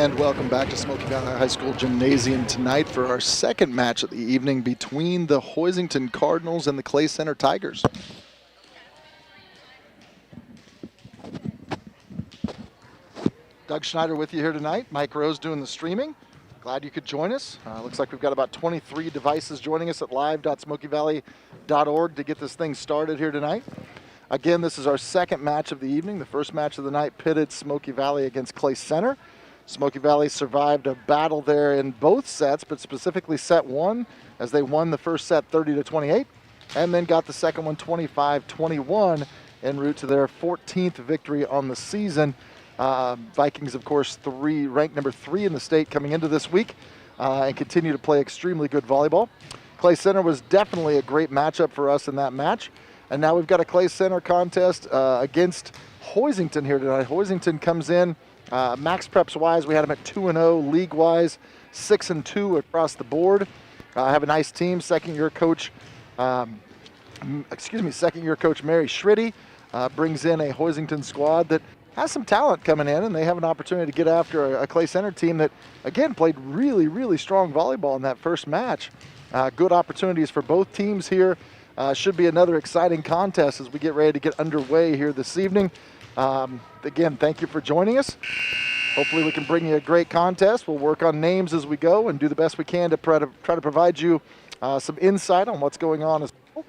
And welcome back to Smoky Valley High School Gymnasium tonight for our second match of the evening between the Hoisington Cardinals and the Clay Center Tigers. Doug Schneider with you here tonight. Mike Rose doing the streaming. Glad you could join us. Looks like we've got about 23 devices joining us at live.smokeyvalley.org to get this thing started here tonight. Again, this is our second match of the evening. The first match of the night pitted Smoky Valley against Clay Center. Smoky Valley survived a battle there in both sets, but specifically set one, as they won the first set 30-28, and then got the second one 25-21 en route to their 14th victory on the season. Vikings, of course, ranked number 3 in the state coming into this week, and continue to play extremely good volleyball. Clay Center was definitely a great matchup for us in that match. And now we've got a Clay Center contest against Hoisington here tonight. Hoisington comes in, max preps wise, we had them at 2-0, league wise, 6-2 across the board. Have a nice team. Second year coach Mary Schritty brings in a Hoisington squad that has some talent coming in, and they have an opportunity to get after a Clay Center team that, again, played really, really strong volleyball in that first match. Good opportunities for both teams here. Should be another exciting contest as we get ready to get underway here this evening. Again, thank you for joining us. Hopefully we can bring you a great contest. We'll work on names as we go and do the best we can to try to provide you some insight on what's going on as well.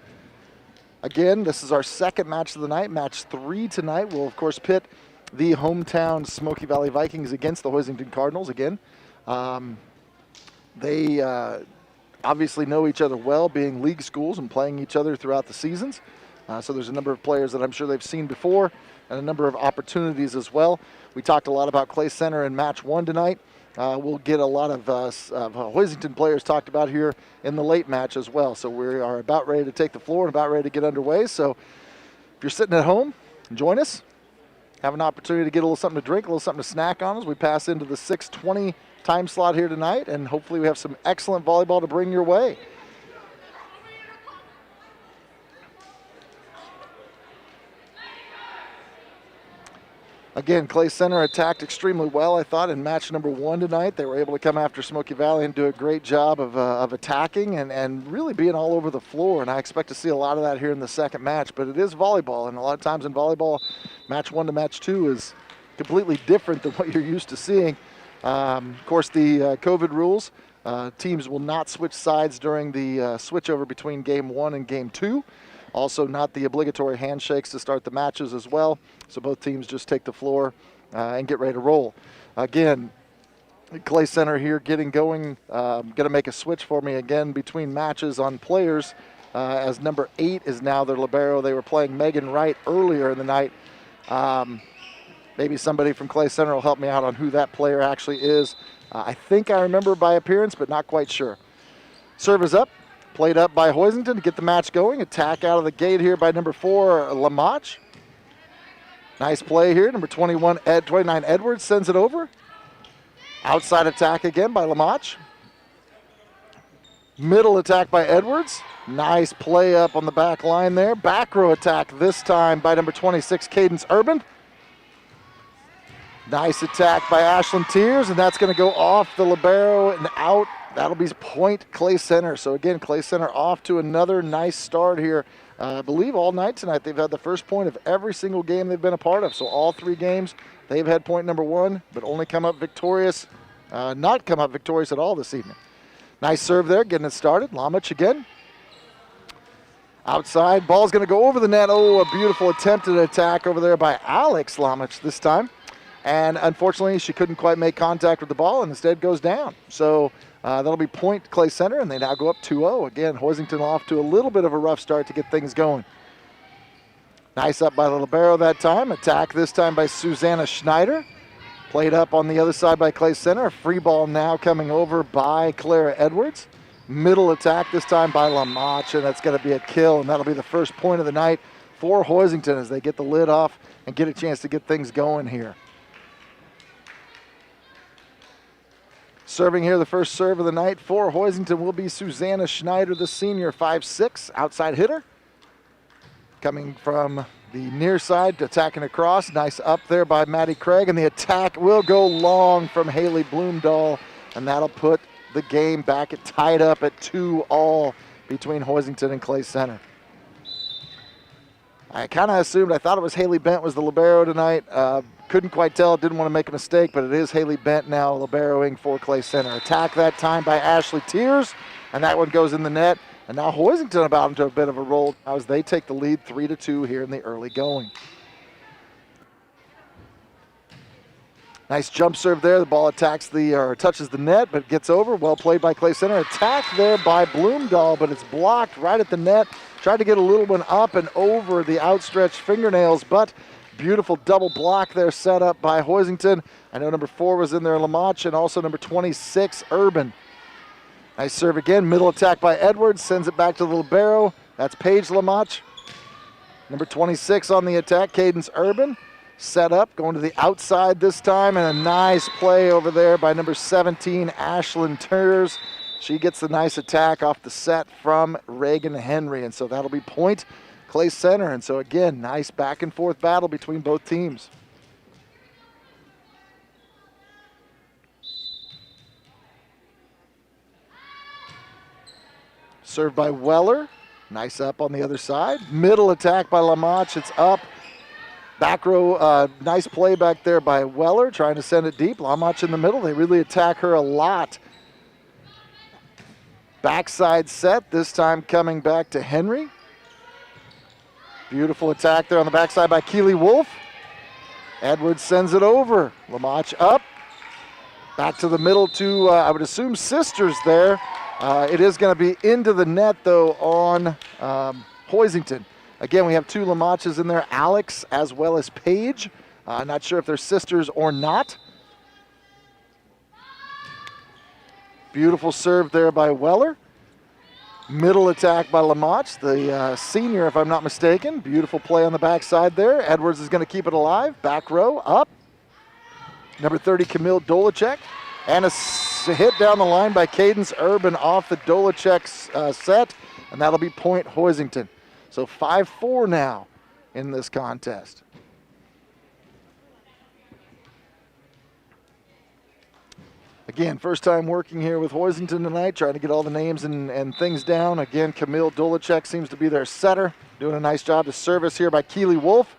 Again, this is our second match of the night. Match 3 tonight. We'll, of course, pit the hometown Smoky Valley Vikings against the Hoisington Cardinals again. They obviously know each other well, being league schools and playing each other throughout the seasons. So there's a number of players that I'm sure they've seen before and a number of opportunities as well. We talked a lot about Clay Center in match 1 tonight. We'll get a lot of Hoisington players talked about here in the late match as well. So we are about ready to take the floor and about ready to get underway. So if you're sitting at home, join us. Have an opportunity to get a little something to drink, a little something to snack on as we pass into the 6:20 time slot here tonight, and hopefully we have some excellent volleyball to bring your way. Again, Clay Center attacked extremely well, I thought, in match number 1 tonight. They were able to come after Smoky Valley and do a great job of attacking and really being all over the floor, and I expect to see a lot of that here in the second match. But it is volleyball, and a lot of times in volleyball, match 1 to match 2 is completely different than what you're used to seeing. Of course, the COVID rules, teams will not switch sides during the switchover between game 1 and game 2. Also, not the obligatory handshakes to start the matches as well. So both teams just take the floor and get ready to roll. Again, Clay Center here getting going. Going to make a switch for me again between matches on players, as number 8 is now their libero. They were playing Megan Wright earlier in the night. Maybe somebody from Clay Center will help me out on who that player actually is. I think I remember by appearance, but not quite sure. Serve is up. Played up by Hoisington to get the match going. Attack out of the gate here by number 4, Lamach. Nice play here. Number 29, Edwards sends it over. Outside attack again by Lamach. Middle attack by Edwards. Nice play up on the back line there. Back row attack this time by number 26, Cadence Urban. Nice attack by Ashlyn Tears, and that's going to go off the libero and out. That'll be point Clay Center. So again, Clay Center off to another nice start here. I believe all night tonight they've had the first point of every single game they've been a part of. So all 3 games, they've had point number 1, but only come up victorious, not come up victorious at all this evening. Nice serve there, getting it started. Lamach again. Outside, ball's going to go over the net. Oh, a beautiful attempted attack over there by Alex Lamach this time. And unfortunately, she couldn't quite make contact with the ball and instead goes down. So that'll be point Clay Center, and they now go up 2-0. Again, Hoisington off to a little bit of a rough start to get things going. Nice up by the libero that time. Attack this time by Susanna Schneider. Played up on the other side by Clay Center. A free ball now coming over by Clara Edwards. Middle attack this time by Lamach, and that's going to be a kill, and that'll be the first point of the night for Hoisington as they get the lid off and get a chance to get things going here. Serving here, the first serve of the night for Hoisington will be Susanna Schneider, the senior, 5'6", outside hitter. Coming from the near side attacking across. Nice up there by Maddie Craig, and the attack will go long from Haley Bloomdahl, and that'll put the game back tied up at 2-all between Hoisington and Clay Center. I kind of assumed, I thought it was Haley Bent was the libero tonight. Couldn't quite tell, didn't want to make a mistake, but it is Haley Bent now liberoing for Clay Center. Attack that time by Ashley Tears, and that one goes in the net. And now Hoisington about into a bit of a roll as they take the lead 3-2 here in the early going. Nice jump serve there. The ball attacks touches the net, but gets over. Well played by Clay Center. Attack there by Bloomdahl, but it's blocked right at the net. Tried to get a little one up and over the outstretched fingernails, but beautiful double block there set up by Hoisington. I know number 4 was in there, Lamach, and also number 26, Urban. Nice serve again. Middle attack by Edwards. Sends it back to the libero. That's Paige Lamach. Number 26 on the attack, Cadence Urban. Set up, going to the outside this time, and a nice play over there by number 17, Ashlyn Turs. She gets the nice attack off the set from Reagan Henry, and so that'll be point Clay Center. And so again, nice back and forth battle between both teams. Served by Weller. Nice up on the other side. Middle attack by Lamach. It's up. Back row, nice play back there by Weller, trying to send it deep. Lamach in the middle. They really attack her a lot. Backside set, this time coming back to Henry. Beautiful attack there on the backside by Keely Wolf. Edwards sends it over. Lamach up. Back to the middle to, I would assume, Sisters there. It is going to be into the net, though, on Hoisington. Again, we have 2 Lamaches in there, Alex as well as Paige. Not sure if they're sisters or not. Beautiful serve there by Weller. Middle attack by Lamach, the senior, if I'm not mistaken. Beautiful play on the backside there. Edwards is going to keep it alive. Back row, up. Number 30, Camille Dolacek. And a hit down the line by Cadence Urban off the Dolacek's set, and that'll be point Hoisington. So 5-4 now in this contest. Again, first time working here with Hoisington tonight, trying to get all the names and things down. Again, Camille Dolacek seems to be their setter, doing a nice job to service here by Keely Wolf.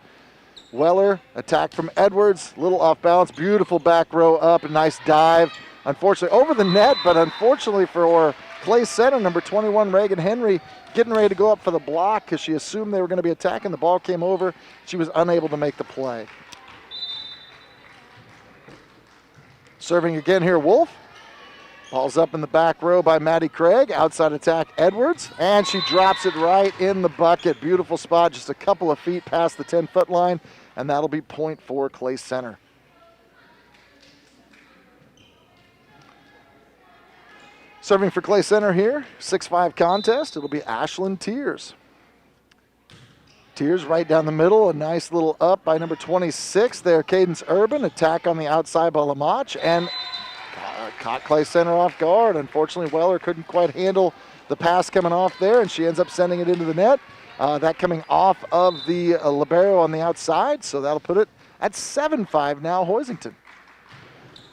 Weller, attack from Edwards, little off balance, beautiful back row up, a nice dive. Unfortunately, over the net, but unfortunately for Clay Center, number 21, Reagan Henry, getting ready to go up for the block because she assumed they were going to be attacking. The ball came over. She was unable to make the play. Serving again here, Wolf. Ball's up in the back row by Maddie Craig. Outside attack, Edwards. And she drops it right in the bucket. Beautiful spot, just a couple of feet past the 10-foot line. And that'll be point for Clay Center. Serving for Clay Center here, 6-5 contest. It'll be Ashlyn Tears. Tears right down the middle, a nice little up by number 26 there, Cadence Urban. Attack on the outside by Lamach, and caught Clay Center off guard. Unfortunately, Weller couldn't quite handle the pass coming off there, and she ends up sending it into the net. That coming off of the libero on the outside, so that'll put it at 7-5 now, Hoisington.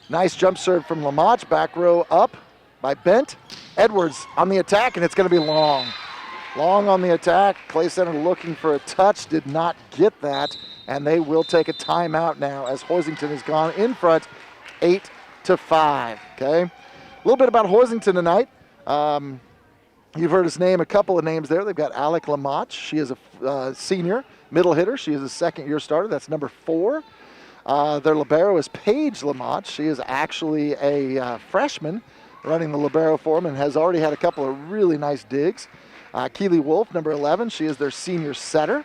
Nice jump serve from Lamach, back row up by Bent. Edwards on the attack, and it's going to be long. Long on the attack. Clay Center looking for a touch, did not get that, and they will take a timeout now as Hoisington has gone in front 8-5, okay? A little bit about Hoisington tonight. You've heard us name a couple of names there. They've got Alec Lamach. She is a senior middle hitter. She is a second-year starter. That's number 4. Their libero is Paige Lamach. She is actually a freshman running the libero for them and has already had a couple of really nice digs. Keely Wolf, number 11. She is their senior setter.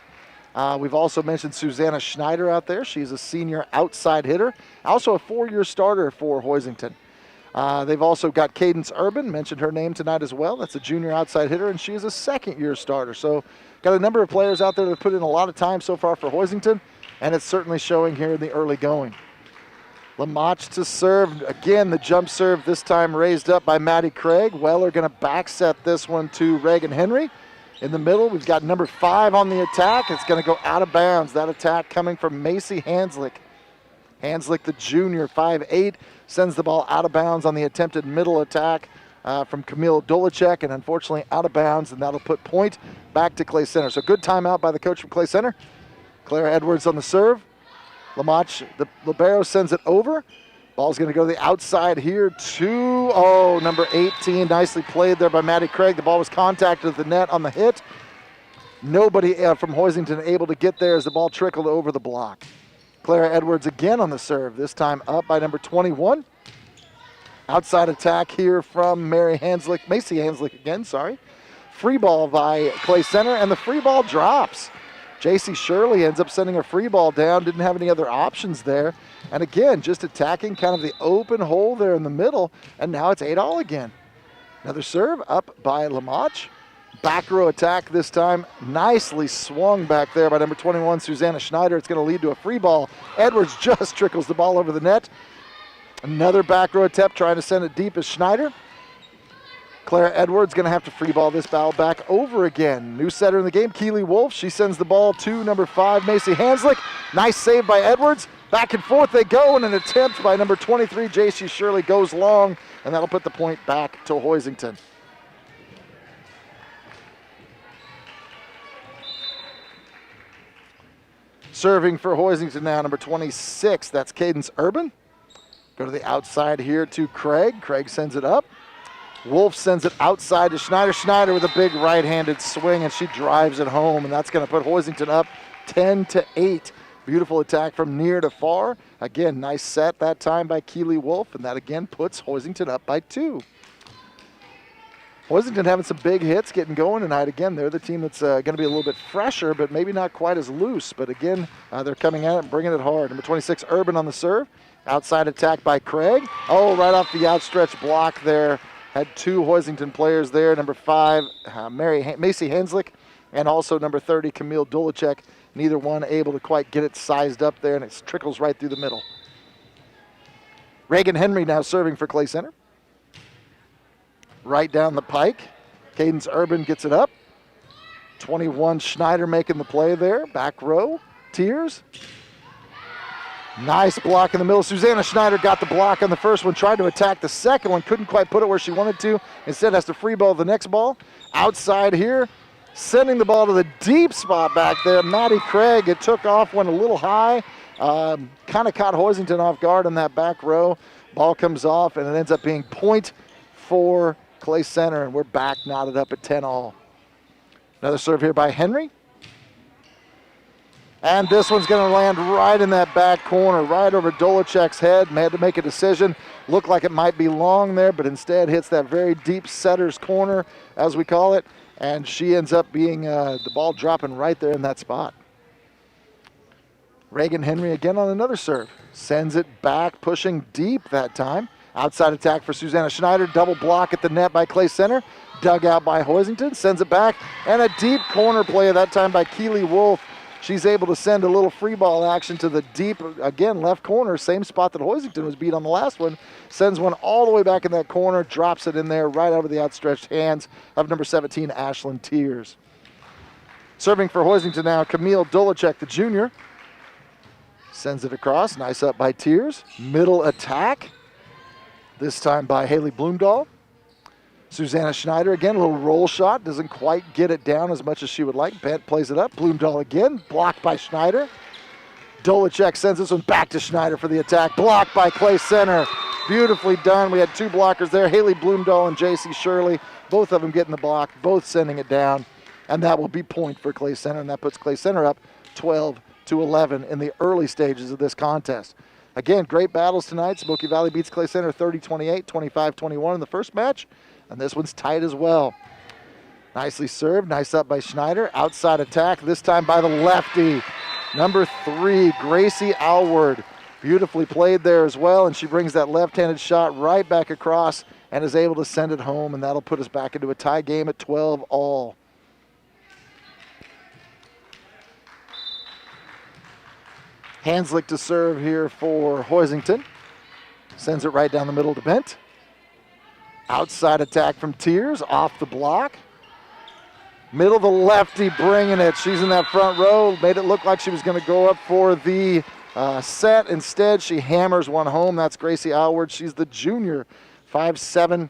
We've also mentioned Susanna Schneider out there. She's a senior outside hitter. Also a 4-year starter for Hoisington. They've also got Cadence Urban, mentioned her name tonight as well. That's a junior outside hitter, and she is a second-year starter. So got a number of players out there that have put in a lot of time so far for Hoisington, and it's certainly showing here in the early going. Lamach to serve. Again, the jump serve this time raised up by Maddie Craig. Weller going to back set this one to Reagan Henry. In the middle, we've got number 5 on the attack. It's going to go out of bounds. That attack coming from Macy Hanslick. Hanslick, the junior, 5'8", sends the ball out of bounds on the attempted middle attack from Camille Dolacek, and unfortunately out of bounds, and that'll put point back to Clay Center. So good timeout by the coach from Clay Center. Claire Edwards on the serve. Lamach, the libero, sends it over. Ball's going to go to the outside here to, number 18. Nicely played there by Maddie Craig. The ball was contacted at the net on the hit. Nobody from Hoisington able to get there as the ball trickled over the block. Claire Edwards again on the serve, this time up by number 21. Outside attack here from Macy Hanslick again, sorry. Free ball by Clay Center, and the free ball drops. J.C. Shirley ends up sending a free ball down, didn't have any other options there. And again, just attacking kind of the open hole there in the middle, and now it's 8-all again. Another serve up by Lamach. Back row attack this time. Nicely swung back there by number 21, Susanna Schneider. It's going to lead to a free ball. Edwards just trickles the ball over the net. Another back row attempt trying to send it deep is Schneider. Claire Edwards going to have to free ball this ball back over again. New setter in the game, Keely Wolf. She sends the ball to number 5, Macy Hanslick. Nice save by Edwards. Back and forth they go, and an attempt by number 23, J.C. Shirley, goes long, and that'll put the point back to Hoisington. Serving for Hoisington now, number 26, that's Cadence Urban. Go to the outside here to Craig. Craig sends it up. Wolf sends it outside to Schneider. Schneider with a big right-handed swing, and she drives it home, and that's going to put Hoisington up 10-8. Beautiful attack from near to far. Again, nice set that time by Keely Wolf, and that again puts Hoisington up by 2. Hoisington having some big hits getting going tonight. Again, they're the team that's going to be a little bit fresher, but maybe not quite as loose. But again, they're coming at it and bringing it hard. Number 26, Urban on the serve. Outside attack by Craig. Right off the outstretched block there. Had 2 Hoisington players there. Number 5, Macy Hanslick, and also number 30, Camille Dolacek. Neither one able to quite get it sized up there, and it trickles right through the middle. Reagan Henry now serving for Clay Center. Right down the pike. Cadence Urban gets it up. 21, Schneider making the play there. Back row, Tears. Nice block in the middle. Susanna Schneider got the block on the first one, tried to attack the second one, couldn't quite put it where she wanted to. Instead has to free ball the next ball. Outside here, sending the ball to the deep spot back there. Maddie Craig, it took off, went a little high. Kind of caught Hoisington off guard on that back row. Ball comes off, and it ends up being point for Clay Center, and we're back knotted up at 10-all. Another serve here by Henry. And this one's going to land right in that back corner, right over Dolacek's head. Had to make a decision. Looked like it might be long there, but instead hits that very deep setter's corner, as we call it. And she ends up being the ball dropping right there in that spot. Reagan Henry again on another serve. Sends it back, pushing deep that time. Outside attack for Susanna Schneider. Double block at the net by Clay Center. Dug out by Hoisington. Sends it back. And a deep corner play that time by Keely Wolf. She's able to send a little free ball action to the deep, again, left corner, same spot that Hoisington was beat on the last one. Sends one all the way back in that corner, drops it in there right over the outstretched hands of number 17, Ashlyn Tears. Serving for Hoisington now, Camille Dolacek, the junior. Sends it across, nice up by Tears. Middle attack, this time by Haley Bloomdahl. Susanna Schneider again, a little roll shot, doesn't quite get it down as much as she would like. Bent plays it up. Bloomdahl again, blocked by Schneider. Dolacek sends this one back to Schneider for the attack. Blocked by Clay Center. Beautifully done. We had 2 blockers there, Haley Bloomdahl and J.C. Shirley. Both of them getting the block, both sending it down. And that will be point for Clay Center, and that puts Clay Center up 12-11 in the early stages of this contest. Again, great battles tonight. Smoky Valley beats Clay Center 30-28, 25-21 in the first match. And this one's tight as well. Nicely served, nice up by Schneider. Outside attack, this time by the lefty. Number 3, Gracie Alward. Beautifully played there as well, and she brings that left-handed shot right back across and is able to send it home, and that'll put us back into a tie game at 12-all. Hanslick to serve here for Hoisington. Sends it right down the middle to Bent. Outside attack from Tears, off the block. Middle of the lefty, bringing it. She's in that front row. Made it look like she was going to go up for the set. Instead, she hammers one home. That's Gracie Alward. She's the junior, 5'7".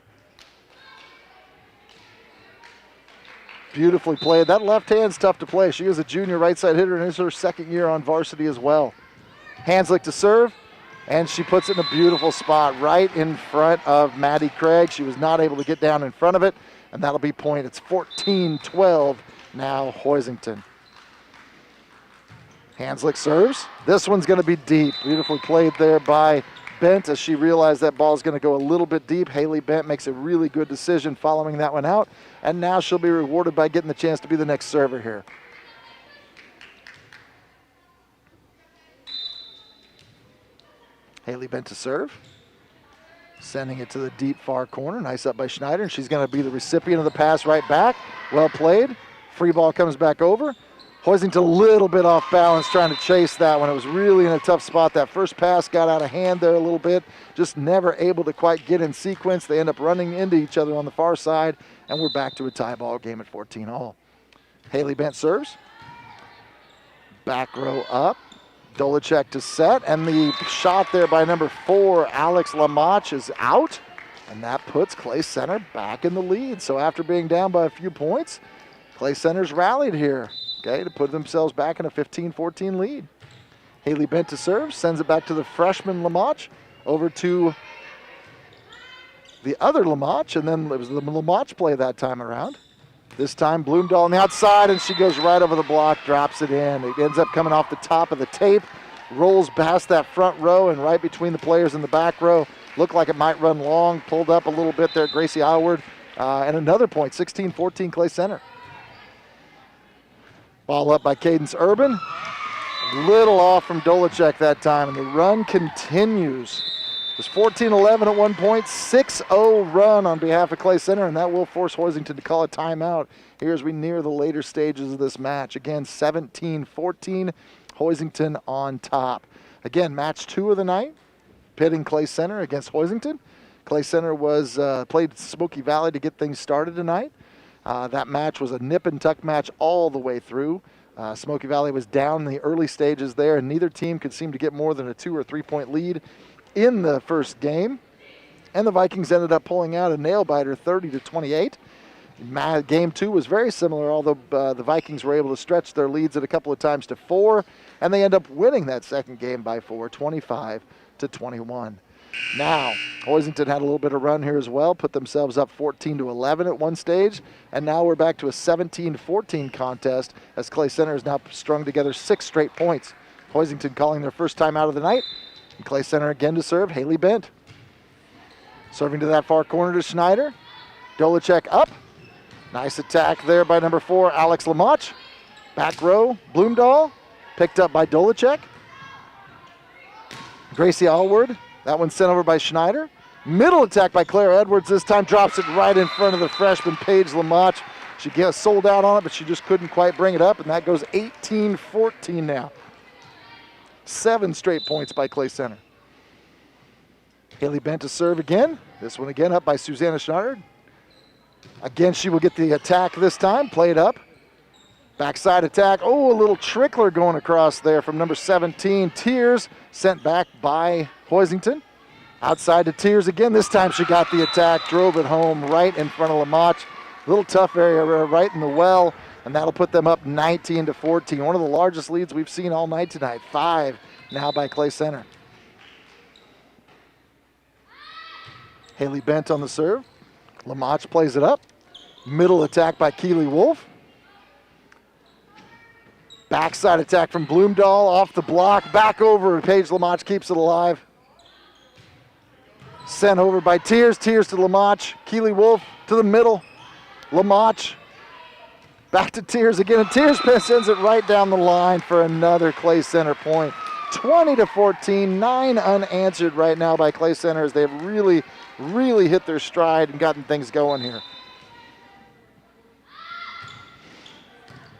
Beautifully played. That left hand's tough to play. She is a junior right side hitter, and it's her second year on varsity as well. Hanslick to serve, and she puts it in a beautiful spot right in front of Maddie Craig. She was not able to get down in front of it, and that'll be point. It's 14-12 now Hoisington. Hanslick serves. This one's going to be deep. Beautifully played there by Bent as she realized that ball is going to go a little bit deep. Haley Bent makes a really good decision following that one out, and now she'll be rewarded by getting the chance to be the next server here. Haley Bent to serve. Sending it to the deep far corner. Nice up by Schneider, and she's going to be the recipient of the pass right back. Well played. Free ball comes back over. Hoisington a little bit off balance trying to chase that one. It was really in a tough spot. That first pass got out of hand there a little bit. Just never able to quite get in sequence. They end up running into each other on the far side, and we're back to a tie ball game at 14-all. Haley Bent serves. Back row up. Dolacek to set, and the shot there by number 4, Alex Lamach, is out, and that puts Clay Center back in the lead. So after being down by a few points, Clay Center's rallied here, okay, to put themselves back in a 15-14 lead. Haley Bent to serve, sends it back to the freshman Lamach, over to the other Lamach, and then it was the Lamach play that time around. This time, Bloomdahl on the outside, and she goes right over the block, drops it in. It ends up coming off the top of the tape, rolls past that front row and right between the players in the back row. Looked like it might run long, pulled up a little bit there, Gracie Alward. And another point, 16-14 Clay Center. Ball up by Cadence Urban. Little off from Dolacek that time, and the run continues. It was 14-11 at one point, 6-0 run on behalf of Clay Center, and that will force Hoisington to call a timeout here as we near the later stages of this match. Again, 17-14, Hoisington on top. Again, match 2 of the night, pitting Clay Center against Hoisington. Clay Center was played Smoky Valley to get things started tonight. That match was a nip and tuck match all the way through. Smoky Valley was down in the early stages there, and neither team could seem to get more than a 2 or 3 point lead in the first game, and the Vikings ended up pulling out a nail-biter 30-28. Game 2 was very similar, although the Vikings were able to stretch their leads at a couple of times to 4, and they end up winning that second game by 4, 25-21. Now, Hoisington had a little bit of run here as well, put themselves up 14-11 at one stage, and now we're back to a 17-14 contest as Clay Center has now strung together 6 straight points. Hoisington calling their first time out of the night. And Clay Center again to serve, Haley Bent. Serving to that far corner to Schneider. Dolacek up. Nice attack there by number 4, Alex Lamach. Back row, Bloomdahl. Picked up by Dolacek. Gracie Alward. That one sent over by Schneider. Middle attack by Claire Edwards. This time drops it right in front of the freshman Paige Lamach. She gets sold out on it, but she just couldn't quite bring it up, and that goes 18-14 now. 7 straight points by Clay Center. Haley Bent to serve again. This one again up by Susanna Schneider. Again, she will get the attack this time. Play it up. Backside attack. Oh, a little trickler going across there from number 17. Tears sent back by Hoisington. Outside to Tears again. This time she got the attack, drove it home right in front of Lamach. Little tough area right in the well. And that'll put them up 19-14. One of the largest leads we've seen all night tonight. 5 now by Clay Center. Haley Bent on the serve. Lamach plays it up. Middle attack by Keely Wolf. Backside attack from Bloomdahl off the block. Back over. Paige Lamach keeps it alive. Sent over by Tears. Tears to Lamach. Keely Wolf to the middle. Lamach. Back to Tears again, and Tears sends it right down the line for another Clay Center point. 20-14, 9 unanswered right now by Clay Center as they've really, really hit their stride and gotten things going here.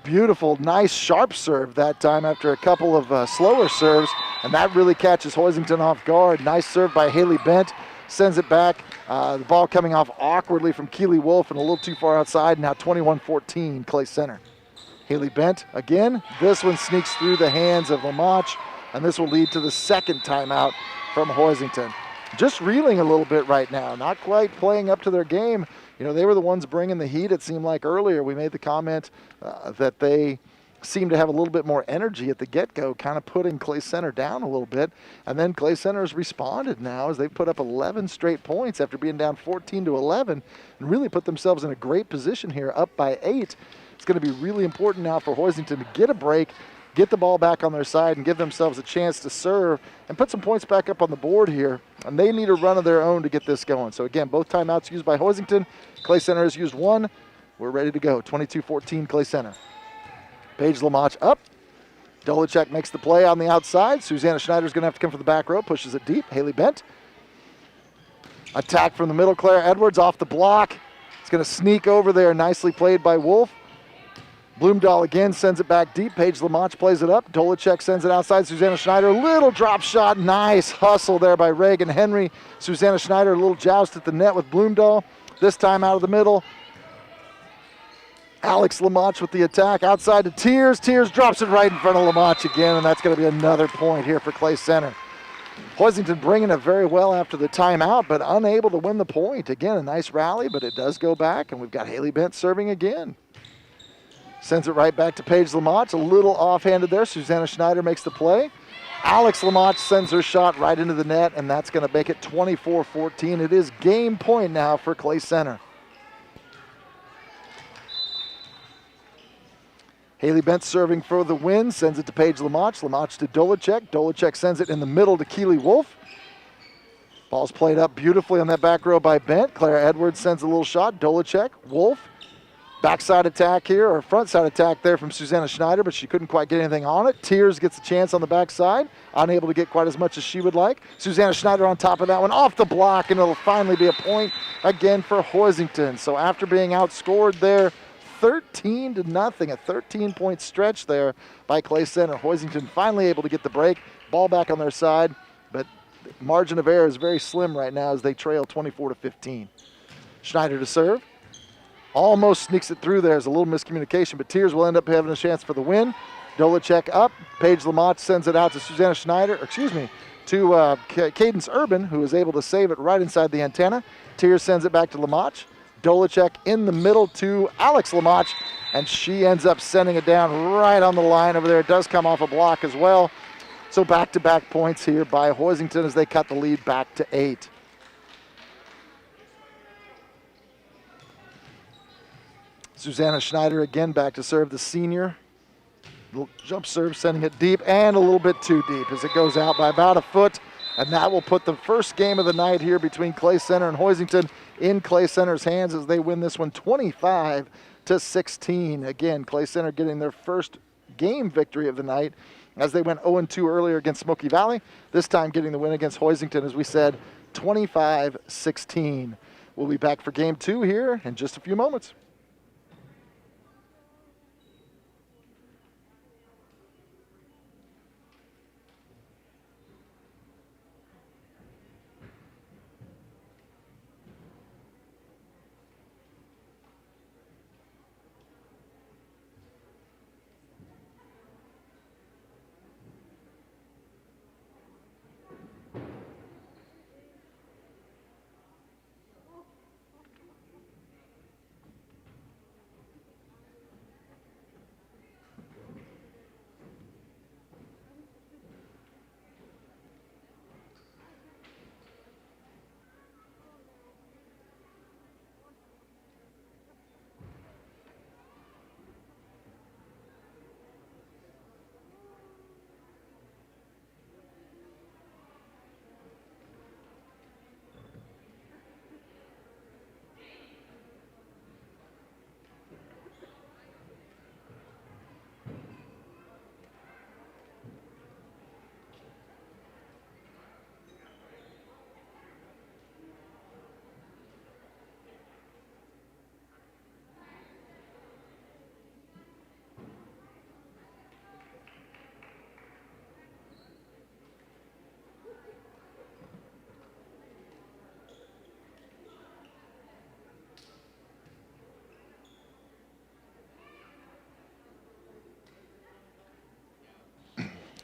Beautiful, nice, sharp serve that time after a couple of slower serves, and that really catches Hoisington off guard. Nice serve by Haley Bent. sends it back. The ball coming off awkwardly from Keely Wolf and a little too far outside. Now 21-14, Clay Center. Haley Bent again. This one sneaks through the hands of Lamach, and this will lead to the second timeout from Hoisington. Just reeling a little bit right now, not quite playing up to their game. You know, they were the ones bringing the heat, it seemed like earlier. We made the comment that they seemed to have a little bit more energy at the get-go, kind of putting Clay Center down a little bit. And then Clay Center has responded now as they've put up 11 straight points after being down 14-11 and really put themselves in a great position here, up by 8. It's going to be really important now for Hoisington to get a break, get the ball back on their side, and give themselves a chance to serve and put some points back up on the board here. And they need a run of their own to get this going. So again, both timeouts used by Hoisington. Clay Center has used one. We're ready to go. 22-14 Clay Center. Paige Lamach up. Dolachek makes the play on the outside. Susanna Schneider's going to have to come from the back row, pushes it deep. Haley Bent. Attack from the middle. Claire Edwards off the block. It's going to sneak over there. Nicely played by Wolf. Bloomdahl again sends it back deep. Paige Lamach plays it up. Dolachek sends it outside. Susanna Schneider, little drop shot. Nice hustle there by Reagan Henry. Susanna Schneider, a little joust at the net with Bloomdahl. This time out of the middle. Alex Lamach with the attack. Outside to Tears. Tears drops it right in front of Lamach again, and that's going to be another point here for Clay Center. Hoisington bringing it very well after the timeout, but unable to win the point. Again, a nice rally, but it does go back, and we've got Haley Bent serving again. Sends it right back to Paige Lamach. A little offhanded there. Susanna Schneider makes the play. Alex Lamach sends her shot right into the net, and that's going to make it 24-14. It is game point now for Clay Center. Haley Bent serving for the win. Sends it to Paige Lamach. Lamach to Dolachek. Dolachek sends it in the middle to Keely Wolf. Ball's played up beautifully on that back row by Bent. Claire Edwards sends a little shot. Dolachek. Wolf. Backside attack here, or front side attack there from Susanna Schneider, but she couldn't quite get anything on it. Tears gets a chance on the backside, unable to get quite as much as she would like. Susanna Schneider on top of that one, off the block, and it'll finally be a point again for Hoisington. So after being outscored there 13-0, a 13-point stretch there by Clay Center, Hoisington finally able to get the break, ball back on their side, but the margin of error is very slim right now as they trail 24-15. Schneider to serve. Almost sneaks it through there. There's a little miscommunication, but Tears will end up having a chance for the win. Dolachek up. Paige Lamach sends it out to Susanna Schneider, to Cadence Urban, who is able to save it right inside the antenna. Tears sends it back to Lamach. Dolachek in the middle to Alex Lamach, and she ends up sending it down right on the line over there. It does come off a block as well. So back-to-back points here by Hoisington as they cut the lead back to 8. Susanna Schneider again back to serve, the senior. Little jump serve, sending it deep and a little bit too deep as it goes out by about a foot. And that will put the first game of the night here between Clay Center and Hoisington in Clay Center's hands as they win this one 25-16. Again, Clay Center getting their first game victory of the night as they went 0-2 earlier against Smoky Valley. This time getting the win against Hoisington, as we said, 25-16. We'll be back for game 2 here in just a few moments.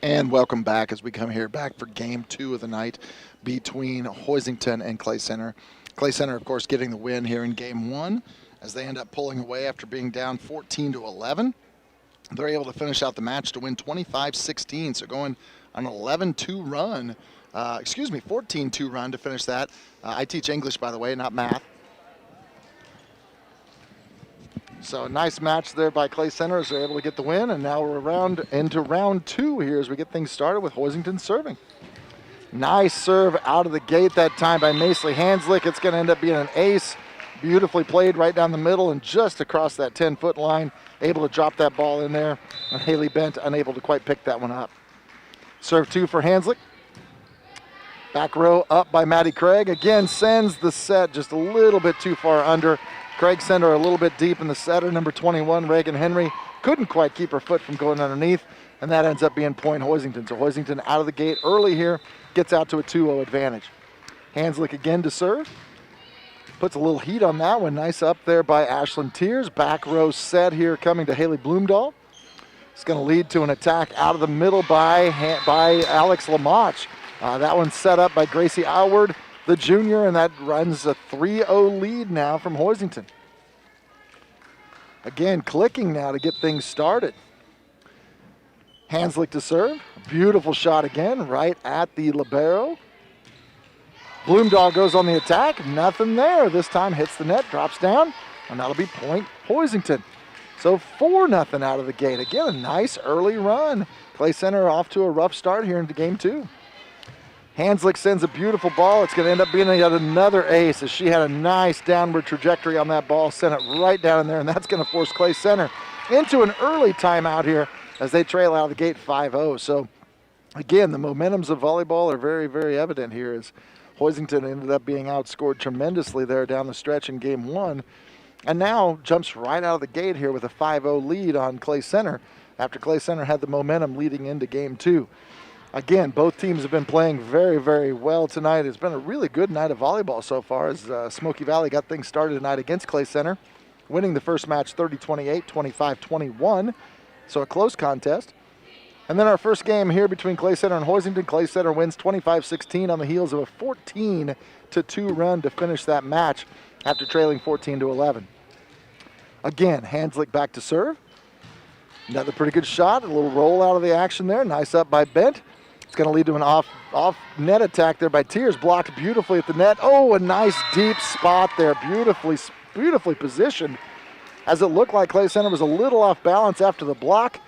And welcome back as we come here back for game 2 of the night between Hoisington and Clay Center. Clay Center, of course, getting the win here in game 1 as they end up pulling away after being down 14-11. They're able to finish out the match to win 25-16, so going on an 11-2 run. 14-2 run to finish that. I teach English, by the way, not math. So a nice match there by Clay Center as they're able to get the win, and now we're into round 2 here as we get things started with Hoisington serving. Nice serve out of the gate that time by Masley Hanslick. It's going to end up being an ace. Beautifully played right down the middle and just across that 10-foot line. Able to drop that ball in there, and Haley Bent unable to quite pick that one up. Serve 2 for Hanslick. Back row up by Maddie Craig. Again, sends the set just a little bit too far under. Craig sent her a little bit deep in the setter. Number 21, Reagan Henry, couldn't quite keep her foot from going underneath, and that ends up being point Hoisington. So Hoisington out of the gate early here, gets out to a 2-0 advantage. Hanslick again to serve. Puts a little heat on that one. Nice up there by Ashlyn Tears. Back row set here coming to Haley Bloomdahl. It's going to lead to an attack out of the middle by Alex Lamach. That one's set up by Gracie Alward, the junior, and that runs a 3-0 lead now from Hoisington. Again, clicking now to get things started. Hanslick to serve. Beautiful shot again, right at the libero. Bloomdahl goes on the attack. Nothing there. This time hits the net, drops down, and that'll be point Hoisington. So 4-0 out of the gate. Again, a nice early run. Clay Center off to a rough start here into game 2. Hanslick sends a beautiful ball. It's going to end up being yet another ace as she had a nice downward trajectory on that ball, sent it right down in there, and that's going to force Clay Center into an early timeout here as they trail out of the gate 5-0. So, again, the momentums of volleyball are very, very evident here as Hoisington ended up being outscored tremendously there down the stretch in game 1, and now jumps right out of the gate here with a 5-0 lead on Clay Center after Clay Center had the momentum leading into game 2. Again, both teams have been playing very, very well tonight. It's been a really good night of volleyball so far as Smoky Valley got things started tonight against Clay Center, winning the first match 30-28, 25-21, so a close contest. And then our first game here between Clay Center and Hoisington. Clay Center wins 25-16 on the heels of a 14-2 run to finish that match after trailing 14-11. Again, Hanslick back to serve. Another pretty good shot, a little roll out of the action there. Nice up by Bent. It's going to lead to an off net attack there by Tears, blocked beautifully at the net. Oh, a nice deep spot there, beautifully positioned, as it looked like Clay Center was a little off balance after the block.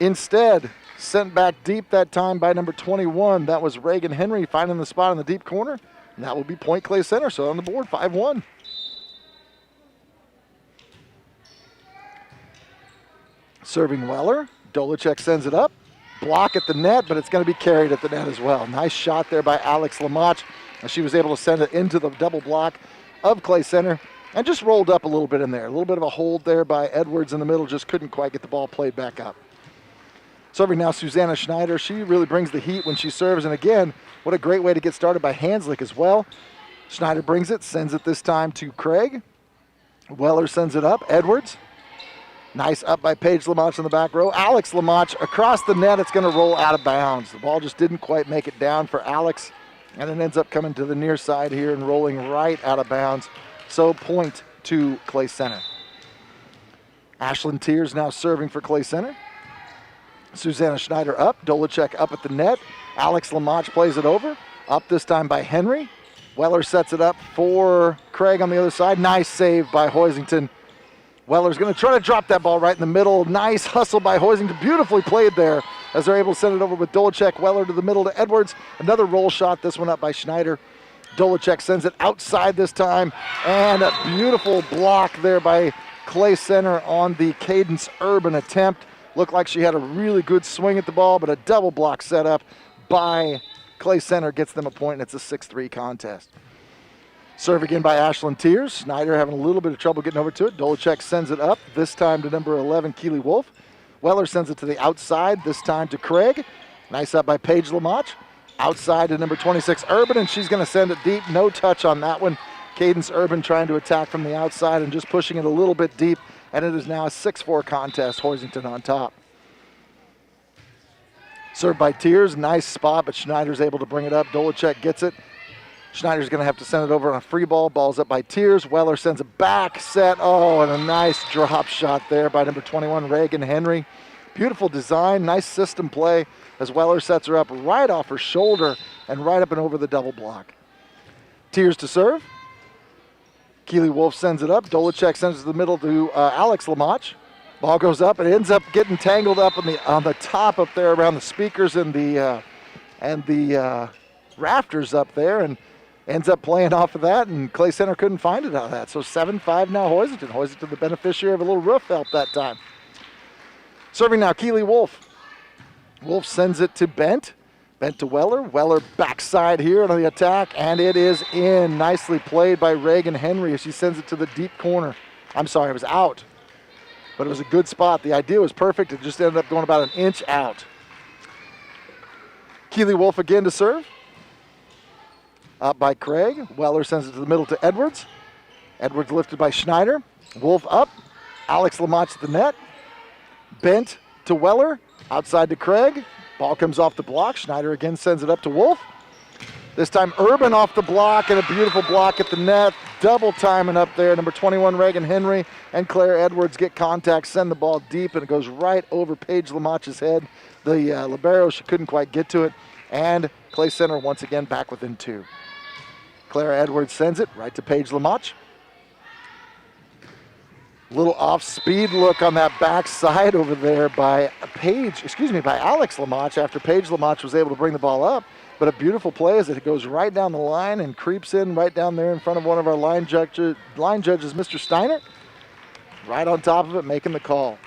Instead, sent back deep that time by number 21. That was Reagan Henry finding the spot in the deep corner, and that will be point Clay Center. So on the board, 5-1. Serving Weller. Dolacek sends it up. Block at the net, but it's going to be carried at the net as well. Nice shot there by Alex Lamach. She was able to send it into the double block of Clay Center and just rolled up a little bit in there. A little bit of a hold there by Edwards in the middle. Just couldn't quite get the ball played back up. Serving now Susanna Schneider. She really brings the heat when she serves. And again, what a great way to get started by Hanslick as well. Schneider brings it, sends it this time to Craig. Weller sends it up. Edwards. Nice up by Paige Lamach in the back row. Alex Lamach across the net. It's going to roll out of bounds. The ball just didn't quite make it down for Alex, and it ends up coming to the near side here and rolling right out of bounds. So point to Clay Center. Ashlyn Tears now serving for Clay Center. Susanna Schneider up. Dolacek up at the net. Alex Lamach plays it over. Up this time by Henry. Weller sets it up for Craig on the other side. Nice save by Hoisington. Weller's going to try to drop that ball right in the middle. Nice hustle by Hoisington. Beautifully played there as they're able to send it over with Dolacek. Weller to the middle to Edwards. Another roll shot, this one up by Schneider. Dolacek sends it outside this time. And a beautiful block there by Clay Center on the Cadence Urban attempt. Looked like she had a really good swing at the ball, but a double block set up by Clay Center gets them a point, and it's a 6-3 contest. Serve again by Ashlyn Tears. Schneider having a little bit of trouble getting over to it. Dolacek sends it up, this time to number 11, Keely Wolf. Weller sends it to the outside, this time to Craig. Nice up by Paige Lamach. Outside to number 26, Urban, and she's going to send it deep. No touch on that one. Cadence Urban trying to attack from the outside and just pushing it a little bit deep, and it is now a 6-4 contest. Hoisington on top. Served by Tears, nice spot, but Schneider's able to bring it up. Dolacek gets it. Schneider's going to have to send it over on a free ball. Ball's up by Tears. Weller sends it back, set. Oh, and a nice drop shot there by number 21, Reagan Henry. Beautiful design, nice system play as Weller sets her up right off her shoulder and right up and over the double block. Tears to serve. Keely Wolf sends it up. Dolacek sends it to the middle to Alex Lamach. Ball goes up. It ends up getting tangled up on the top up there around the speakers and the rafters up there, and ends up playing off of that, and Clay Center couldn't find it out of that. So 7-5 now Hoisington. Hoisington the beneficiary of a little roof help that time. Serving now Keely Wolf. Wolf sends it to Bent. Bent to Weller. Weller backside here on the attack, and it is in. Nicely played by Reagan Henry as she sends it to the deep corner. I'm sorry, it was out, but it was a good spot. The idea was perfect. It just ended up going about an inch out. Keely Wolf again to serve. Up by Craig. Weller sends it to the middle to Edwards. Edwards lifted by Schneider. Wolf up. Alex Lamach at the net. Bent to Weller. Outside to Craig. Ball comes off the block. Schneider again sends it up to Wolf. This time Urban off the block, and a beautiful block at the net. Double timing up there. Number 21, Reagan Henry and Claire Edwards get contact, send the ball deep, and it goes right over Paige Lamach's head. The libero, she couldn't quite get to it. And Clay Center once again back within 2. Claire Edwards sends it right to Paige Lamach. Little off-speed look on that backside over there by Alex Lamach after Paige Lamach was able to bring the ball up. But a beautiful play as it goes right down the line and creeps in right down there in front of one of our line judges, Mr. Steiner. Right on top of it, making the call.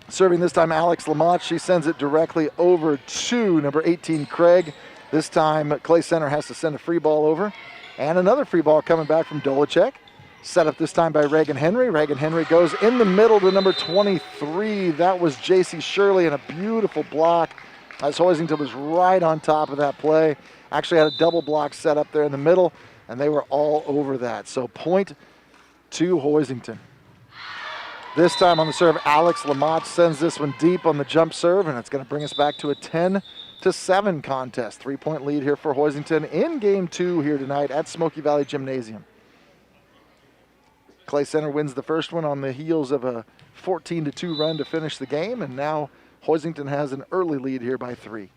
Serving this time Alex Lamach. She sends it directly over to number 18, Craig. This time Clay Center has to send a free ball over. And another free ball coming back from Dolacek. Set up this time by Reagan Henry. Reagan Henry goes in the middle to number 23. That was J.C. Shirley, and a beautiful block as Hoisington was right on top of that play. Actually had a double block set up there in the middle, and they were all over that. So point to Hoisington. This time on the serve, Alex Lamach sends this one deep on the jump serve, and it's going to bring us back to a 10-7 contest. 3-point lead here for Hoisington in Game 2 here tonight at Smoky Valley Gymnasium. Clay Center wins the first one on the heels of a 14-2 run to finish the game, and now Hoisington has an early lead here by 3.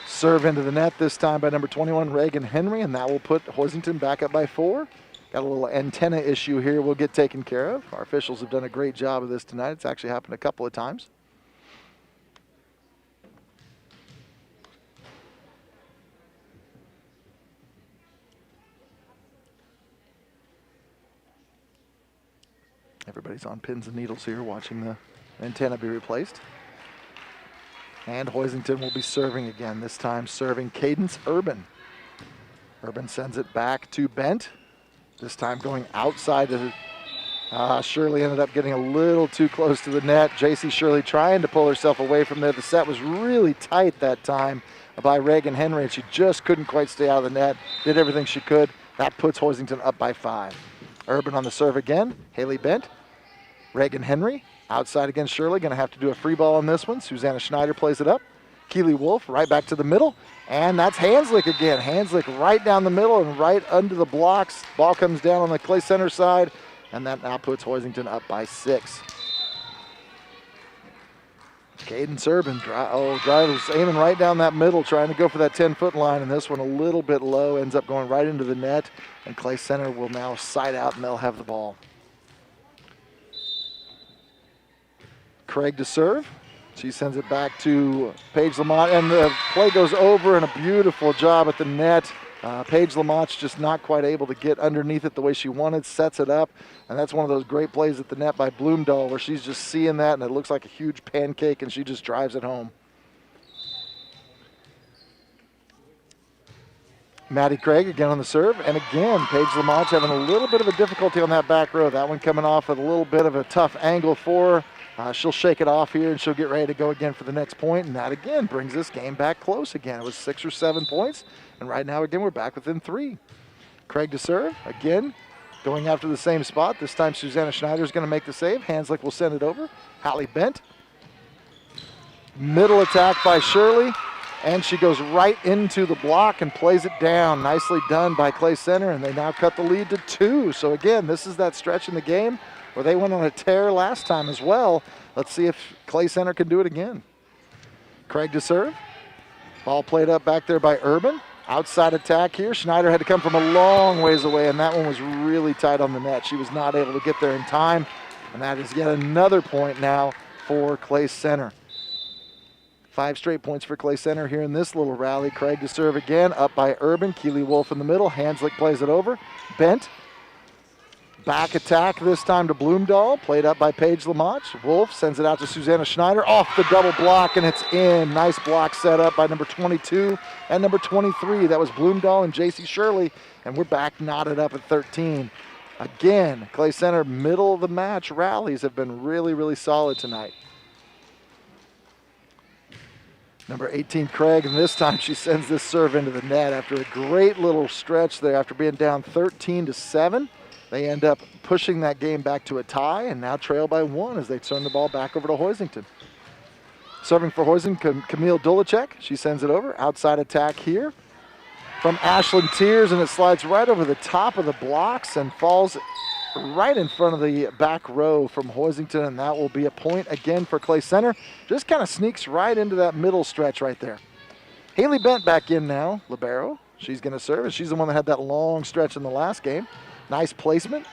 Serve into the net this time by number 21, Reagan Henry, and that will put Hoisington back up by 4. Got a little antenna issue here we'll get taken care of. Our officials have done a great job of this tonight. It's actually happened a couple of times. Everybody's on pins and needles here watching the antenna be replaced. And Hoisington will be serving again, this time serving Cadence Urban. Urban sends it back to Bent. This time going outside to Shirley ended up getting a little too close to the net. J.C. Shirley trying to pull herself away from there. The set was really tight that time by Reagan Henry, and she just couldn't quite stay out of the net. Did everything she could. That puts Hoisington up by 5. Urban on the serve again. Haley Bent. Reagan Henry outside against Shirley. Going to have to do a free ball on this one. Susanna Schneider plays it up. Keely Wolf right back to the middle. And that's Hanslick again. Hanslick right down the middle and right under the blocks. Ball comes down on the Clay Center side. And that now puts Hoisington up by 6. Cadence Urban, drivers aiming right down that middle, trying to go for that 10-foot line, and this one a little bit low, ends up going right into the net, and Clay Center will now side out, and they'll have the ball. Craig to serve. She sends it back to Paige Lamach, and the play goes over, and a beautiful job at the net. Paige Lamach just not quite able to get underneath it the way she wanted, sets it up, and that's one of those great plays at the net by Bloomdahl where she's just seeing that and it looks like a huge pancake and she just drives it home. Maddie Craig again on the serve, and again Paige Lamach having a little bit of a difficulty on that back row. That one coming off at a little bit of a tough angle for her. She'll shake it off here and she'll get ready to go again for the next point, and that again brings this game back close again. It was 6 or 7 points, and right now again we're back within 3. Craig to serve again. Going after the same spot. This time Susanna Schneider is going to make the save. Hanslick will send it over. Hallie Bent. Middle attack by Shirley. And she goes right into the block and plays it down. Nicely done by Clay Center, and they now cut the lead to 2. So again, this is that stretch in the game where they went on a tear last time as well. Let's see if Clay Center can do it again. Craig to serve. Ball played up back there by Urban. Outside attack here. Schneider had to come from a long ways away, and that one was really tight on the net. She was not able to get there in time, and that is yet another point now for Clay Center. 5 straight points for Clay Center here in this little rally. Craig to serve again, up by Urban. Keely Wolf in the middle. Hanslick plays it over. Bent. Back attack this time to Bloomdahl. Played up by Paige Lamont. Wolf sends it out to Susanna Schneider. Off the double block, and it's in. Nice block set up by number 22 and number 23. That was Bloomdahl and J.C. Shirley, and we're back knotted up at 13. Again, Clay Center middle of the match rallies have been really, really solid tonight. Number 18, Craig, and this time she sends this serve into the net after a great little stretch there after being down 13-7. They end up pushing that game back to a tie and now trail by 1 as they turn the ball back over to Hoisington. Serving for Hoisington, Camille Dulacek. She sends it over. Outside attack here from Ashlyn Tears, and it slides right over the top of the blocks and falls right in front of the back row from Hoisington, and that will be a point again for Clay Center. Just kind of sneaks right into that middle stretch right there. Haley Bent back in now, libero. She's going to serve, and she's the one that had that long stretch in the last game. Nice placement.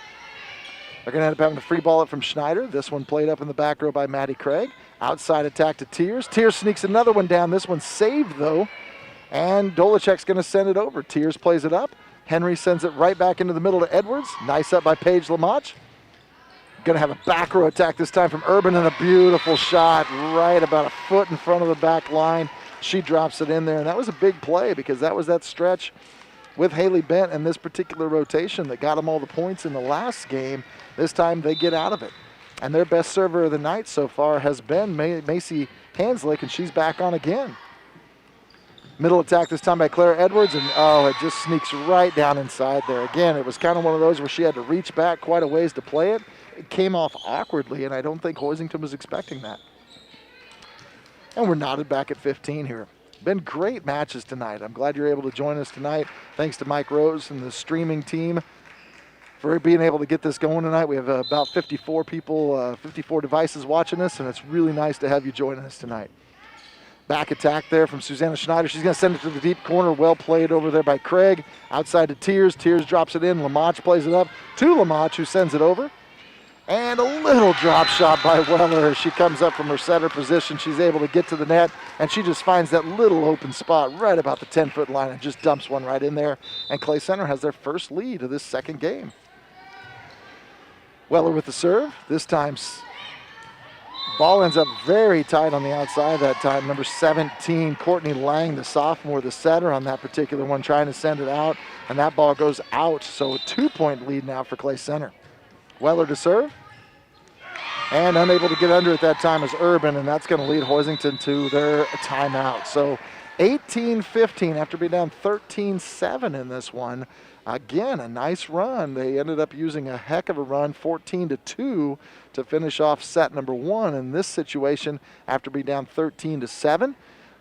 They're going to end up having to free ball it from Schneider. This one played up in the back row by Maddie Craig. Outside attack to Tears. Tears sneaks another one down. This one's saved, though. And Dolacek's going to send it over. Tears plays it up. Henry sends it right back into the middle to Edwards. Nice up by Paige Lamont. Going to have a back row attack this time from Urban, and a beautiful shot right about a foot in front of the back line. She drops it in there, and that was a big play because that was that stretch with Haley Bent and this particular rotation that got them all the points in the last game. This time they get out of it. And their best server of the night so far has been Macy Hanslick, and she's back on again. Middle attack this time by Claire Edwards, and it just sneaks right down inside there. Again, it was kind of one of those where she had to reach back quite a ways to play it. It came off awkwardly, and I don't think Hoisington was expecting that. And we're knotted back at 15 here. Been great matches tonight. I'm glad you're able to join us tonight. Thanks to Mike Rose and the streaming team for being able to get this going tonight. We have about 54 people, 54 devices watching us, and it's really nice to have you join us tonight. Back attack there from Susanna Schneider. She's going to send it to the deep corner. Well played over there by Craig. Outside to Tears. Tears drops it in. Lamont plays it up to Lamont, who sends it over. And a little drop shot by Weller. She comes up from her center position. She's able to get to the net, and she just finds that little open spot right about the 10-foot line and just dumps one right in there. And Clay Center has their first lead of this second game. Weller with the serve. This time, ball ends up very tight on the outside that time. Number 17, Courtney Lang, the sophomore, the setter on that particular one, trying to send it out, and that ball goes out. So a 2-point lead now for Clay Center. Weller to serve. And unable to get under it that time is Urban, and that's going to lead Hoisington to their timeout. So 18-15 after being down 13-7 in this one. Again, a nice run. They ended up using a heck of a run, 14-2, to finish off set number 1 in this situation after being down 13-7.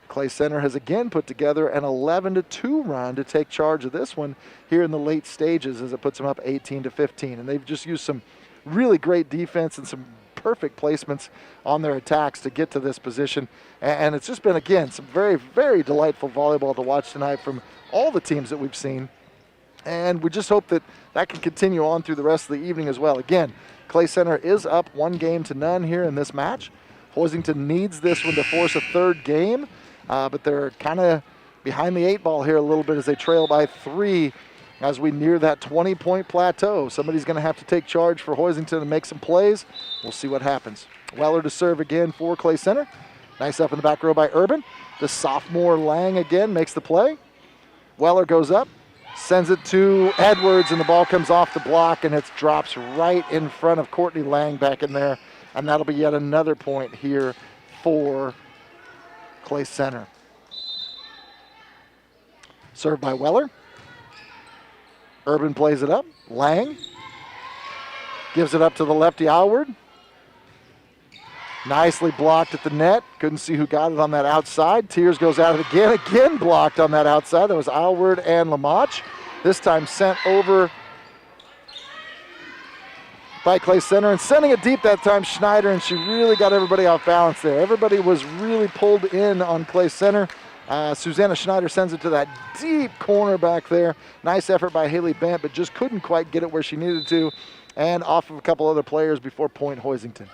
Clay Center has again put together an 11-2 run to take charge of this one here in the late stages as it puts them up 18-15. And they've just used some really great defense and some perfect placements on their attacks to get to this position. And it's just been, again, some very, very delightful volleyball to watch tonight from all the teams that we've seen. And we just hope that that can continue on through the rest of the evening as well. Again, Clay Center is up 1-0 here in this match. Hoisington needs this one to force a third game. But they're kind of behind the 8 ball here a little bit as they trail by 3 as we near that 20-point plateau. Somebody's going to have to take charge for Hoisington and make some plays. We'll see what happens. Weller to serve again for Clay Center. Nice up in the back row by Urban. The sophomore Lang again makes the play. Weller goes up, sends it to Edwards, and the ball comes off the block, and it drops right in front of Courtney Lang back in there. And that'll be yet another point here for Clay Center. Served by Weller. Urban plays it up. Lang Gives it up to the lefty Alward. Nicely blocked at the net. Couldn't see who got it on that outside. Tears goes at it again. Again blocked on that outside. That was Alward and Lamach. This time sent over by Clay Center, and sending it deep that time, Schneider, and she really got everybody off balance there. Everybody was really pulled in on Clay Center. Susanna Schneider sends it to that deep corner back there. Nice effort by Haley Bent, but just couldn't quite get it where she needed to, and off of a couple other players before point Hoisington.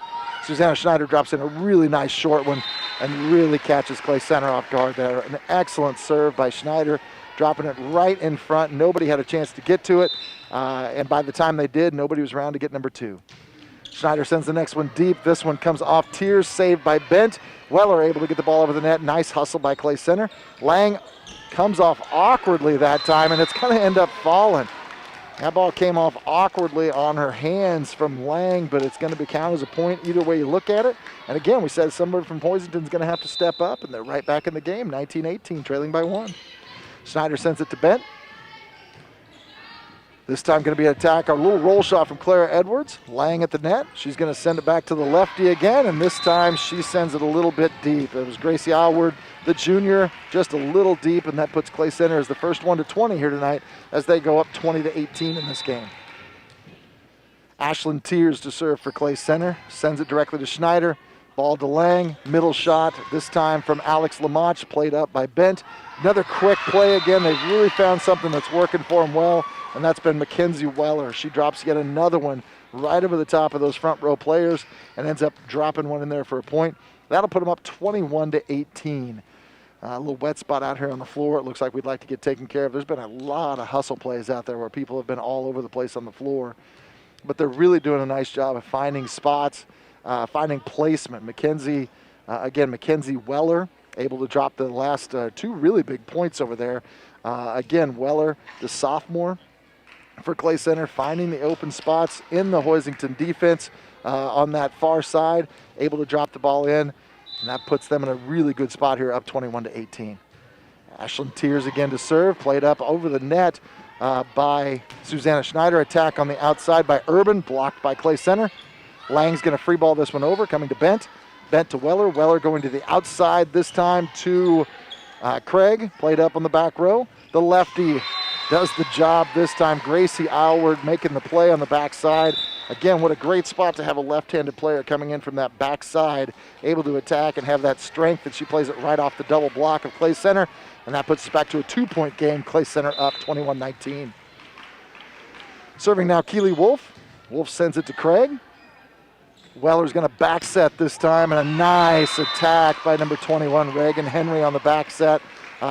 Susanna Schneider drops in a really nice short one and really catches Clay Center off guard there. An excellent serve by Schneider, dropping it right in front. Nobody had a chance to get to it, and by the time they did, nobody was around to get number 2. Schneider sends the next one deep. This one comes off Tears, saved by Bent. Weller able to get the ball over the net. Nice hustle by Clay Center. Lang comes off awkwardly that time, and it's going to end up falling. That ball came off awkwardly on her hands from Lang, but it's going to be counted as a point either way you look at it. And again, we said somebody from Hoisington's going to have to step up, and they're right back in the game, 19-18, trailing by 1. Schneider sends it to Bent. This time going to be an attack, a little roll shot from Clara Edwards. Lang at the net. She's going to send it back to the lefty again, and this time she sends it a little bit deep. It was Gracie Alward, the junior, just a little deep, and that puts Clay Center as the first one to 20 here tonight as they go up 20-18 in this game. Ashlyn Tears to serve for Clay Center. Sends it directly to Schneider. Ball to Lang. Middle shot, this time from Alex Lamach, played up by Bent. Another quick play again. They've really found something that's working for them well, and that's been Mackenzie Weller. She drops yet another one right over the top of those front row players and ends up dropping one in there for a point. That'll put them up 21-18. A little wet spot out here on the floor. It looks like we'd like to get taken care of. There's been a lot of hustle plays out there where people have been all over the place on the floor, but they're really doing a nice job of finding spots, finding placement. Mackenzie Weller, able to drop the last 2 really big points over there. Again, Weller, the sophomore for Clay Center, finding the open spots in the Hoisington defense on that far side, able to drop the ball in, and that puts them in a really good spot here, up 21-18. Ashlyn Tears again to serve, played up over the net by Susanna Schneider. Attack on the outside by Urban, blocked by Clay Center. Lang's going to free ball this one over, coming to Bent. Bent to Weller. Weller going to the outside this time to Craig, played up on the back row. The lefty does the job this time. Gracie Alward making the play on the backside. Again, what a great spot to have a left-handed player coming in from that backside, able to attack and have that strength, and she plays it right off the double block of Clay Center, and that puts us back to a 2-point game. Clay Center up 21-19. Serving now Keely Wolf. Wolf sends it to Craig. Weller's going to back set this time, and a nice attack by number 21, Reagan Henry, on the back set.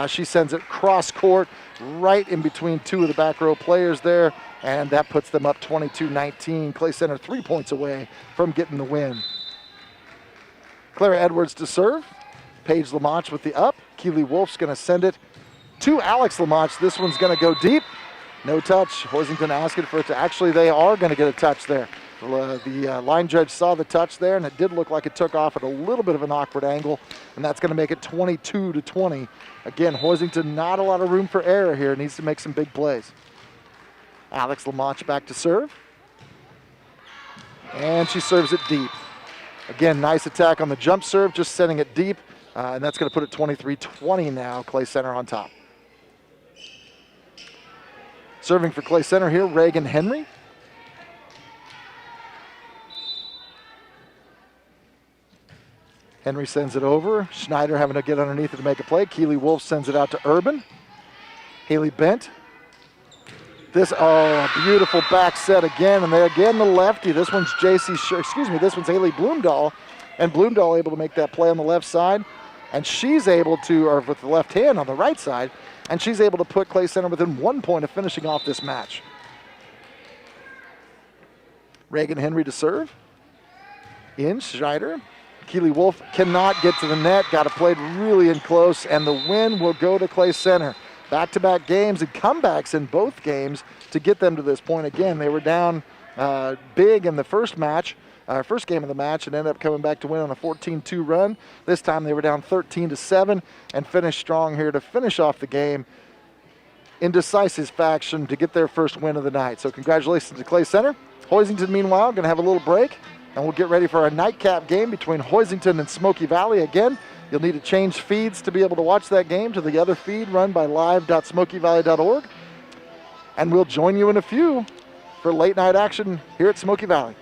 She sends it cross court right in between 2 of the back row players there, and that puts them up 22-19. Clay Center 3 points away from getting the win. Clara Edwards to serve. Paige Lamach with the up. Keely Wolf's going to send it to Alex Lamach. This one's going to go deep. No touch. Hoisington asking for it to. Actually, they are going to get a touch there. The line judge saw the touch there, and it did look like it took off at a little bit of an awkward angle, and that's going to make it 22-20. Again, Hoisington, not a lot of room for error here. Needs to make some big plays. Alex Lamach back to serve, and she serves it deep. Again, nice attack on the jump serve, just sending it deep, and that's going to put it 23-20 now. Clay Center on top. Serving for Clay Center here, Reagan Henry. Henry sends it over. Schneider having to get underneath it to make a play. Keely Wolf sends it out to Urban. Haley Bent. This, beautiful back set again, and again the lefty. This one's this one's Haley Bloomdahl, and Bloomdahl able to make that play on the left side, and she's able to, or with the left hand on the right side, and she's able to put Clay Center within 1 point of finishing off this match. Reagan Henry to serve. In, Schneider. Keely Wolf cannot get to the net, got it played really in close, and the win will go to Clay Center. Back-to-back games and comebacks in both games to get them to this point. Again, they were down big in the first game of the match, and ended up coming back to win on a 14-2 run. This time they were down 13-7 and finished strong here to finish off the game in decisive fashion to get their first win of the night. So congratulations to Clay Center. Hoisington, meanwhile, going to have a little break, and we'll get ready for our nightcap game between Hoisington and Smoky Valley. Again, you'll need to change feeds to be able to watch that game to the other feed run by live.smokyvalley.org. And we'll join you in a few for late night action here at Smoky Valley.